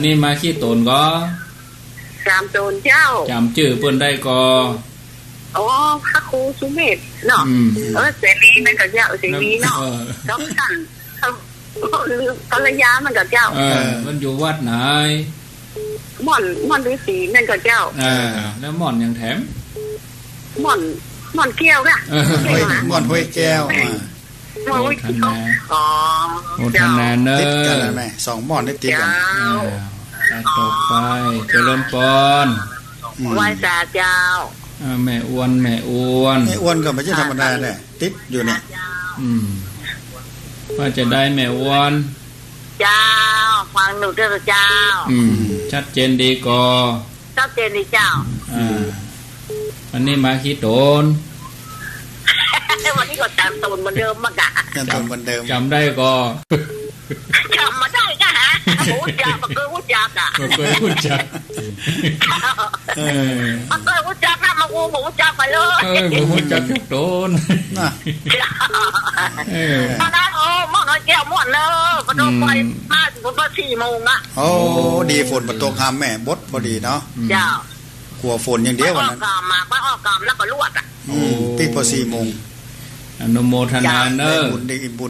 นี่มาขี้ตนก็จามโจนเจ้าจำชื่อเปิ้นได้ก็อ๋อพระครูสุเมธเนาะเสรีมันก็เจ้าเสรีเนาะเขาสั่นภรรยามันก็เจ้ามันอยู่วัดไหนม่อนฤาษีนั่นก็เจ้าแล้วม่อนยังแถมม่อนแก้วน่ะม่อนห้วยแก้วโอ้ยอ๋อเจ้าติดกันแล้วแม่2ม่อนได้ติดกันต่อไปเจริญพรไหว้ศาลเจ้าแม่อ้วนแม่อ้วนก็ไม่ใช่ธรรมดาแหละติดอยู่เนี่ยว่าจะได้แม่อ้วนเจ้าฟังหนูเจ้าเจ้าชัดเจนดีก็ชัดเจนดีเจ้าวันนี้มาขี้ตนวันนี้ก็จำตนเหมือนเดิมมากะจำตนเหมือนเดิมจำได้ก็จำมาได้ก็ฮะหูจักมันเคยหูจักอ่ะมันเคยหูจักมันเคยหูจักนะมาหูจักไปเลยหูจักทุกตนตอนนั้นม่อนน้อยแก้วม่อนเลยพอโดนไปมาถึงประมาณ4 โมงอ่ะโอ้ดีฝนมาตกหามแม่บดพอดีเนาะเจ้ากลัวฝนอย่างเดียววันนั้นออกกามมากไม่ออกกามแล้วก็ลวดอ่ะตีพอ4 โมงอนุโมทนาเนอะ